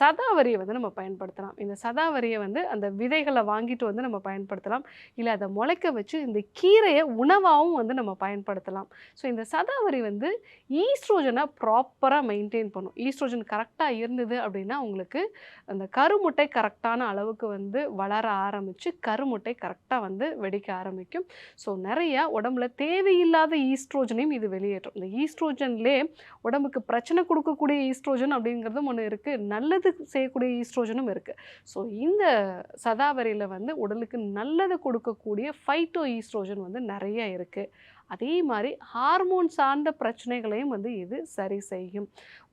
சதாவரியை வந்து நம்ம பயன்படுத்தலாம். இந்த சதாவரியை வந்து அந்த விதைகள வாங்கிட்டு வந்து நம்ம பயன்படுத்தலாம். இல்ல அத முளைக்க வச்சு இந்த கீரைய உணவாவும் வந்து நம்ம பயன்படுத்தலாம். ஸோ இந்த சதாவரி வந்து ஈஸ்ட்ரோஜன ப்ராப்பரா மெயின்டெயின் பண்ணும். ஈஸ்ட்ரோஜன் கரெக்ட்டா இருந்தது அப்படின்னா, உங்களுக்கு அந்த கருமுட்டை கரெக்ட்டான அளவுக்கு வந்து வளர ஆரம்பிச்சு, கருமுட்டை கரெக்ட்டா வந்து வெடிக்க ஆரம்பிக்கும். ஸோ நெறையா உடம்புல தேவையில்லாத ஈஸ்ட்ரோஜனையும் இது வெளியேற்றும். இந்த ஈஸ்ட்ரோஜன்லயே உடம்புக்கு பிரச்சனை குடுக்கக்கூடிய ஈஸ்ட்ரோஜன் அப்படிங்கிறதும் ஒண்ணு இருக்கு. நல்லது செய்யக்கூடிய ஈஸ்ட்ரோஜனும் இருக்கு. ஸோ இந்த சதாவரியில வந்து உடலுக்கு நல்லது கொடுக்கக்கூடிய ஃபைட்டோ ஈஸ்ட்ரோஜன் வந்து நெறைய இருக்கு. அதே மாரி ஹார்மோன் சார்ந்த பிரச்சனைகளையும் வந்து இது சரி செய்யும்.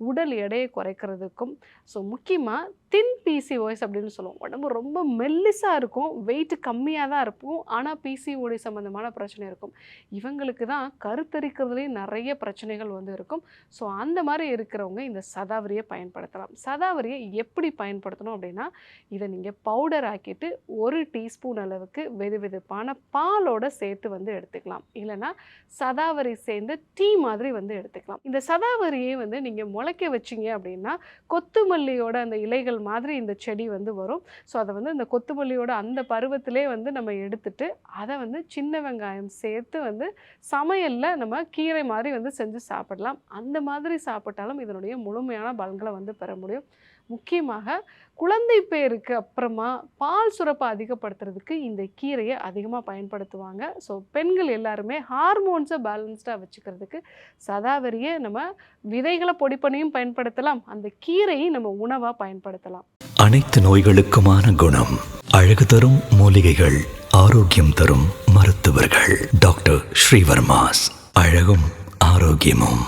உடல் எடையை குறைக்கிறதுக்கும், ஸோ முக்கியமா தின் பிசிஓஎஸ் அப்படின்னு சொல்லுவோம். உடம்பு ரொம்ப மெல்லிசா இருக்கும். வெயிட் கம்மியா தான் இருக்கும். ஆனா பிசிஓடி சம்மந்தமான பிரச்சனை இருக்கும். இவங்களுக்கு தான் கருத்தரிக்கிறதுலயும் நெறைய பிரச்சனைகள் வந்து இருக்கும். ஸோ அந்த மாரி இருக்கிறவங்க இந்த சதாவரிய பயன்படுத்தலாம். சதாவரிய எப்படி பயன்படுத்தணும் அப்படின்னா, இத நீங்க பவுடர் ஆக்கிட்டு 1 டீஸ்பூன் அளவுக்கு வெதுவெதுப்பான பாலோட சேர்த்து வந்து எடுத்துக்கலாம். இல்லன்னா சதாவரி சேர்ந்து டீ மாதிரி வந்து எடுத்துக்கலாம். இந்த சதாவரியை வந்து நீங்க முளைக்க வச்சீங்க அப்படின்னா, கொத்துமல்லியோட அந்த இலைகள் மாதிரி இந்த செடி வந்து வரும். ஸோ அத வந்து இந்த கொத்துமல்லியோட அந்த பருவத்திலே வந்து நம்ம எடுத்துட்டு, அத வந்து சின்ன வெங்காயம் சேர்த்து வந்து சமையல்ல நம்ம கீரை மாரி வந்து செஞ்சு சாப்பிடலாம். அந்த மாதிரி சாப்பிட்டாலும் இதனுடைய முழுமையான பலன்கள வந்து பெற முடியும். முக்கியமாக குழந்தை பேருக்கு அப்புறமா பால் சுரப்ப அதிகப்படுத்துறதுக்கு இந்த கீரைய அதிகமா பயன்படுத்துவாங்க. ஸோ பெண்கள் எல்லாருமே ஹார்மோன்ஸ பேலன்ஸ்டா வச்சுக்கிறதுக்கு சதாவரிய நம்ம விதைகள பொடி பண்ணியும் பயன்படுத்தலாம். அந்த கீரையை நம்ம உணவா பயன்படுத்தலாம். அனைத்து நோய்களுக்குமான குணம். அழகு தரும் மூலிகைகள், ஆரோக்கியம் தரும் மருத்துவர்கள். டாக்டர் ஸ்ரீவர்மாஸ். அழகும் ஆரோக்கியமும்.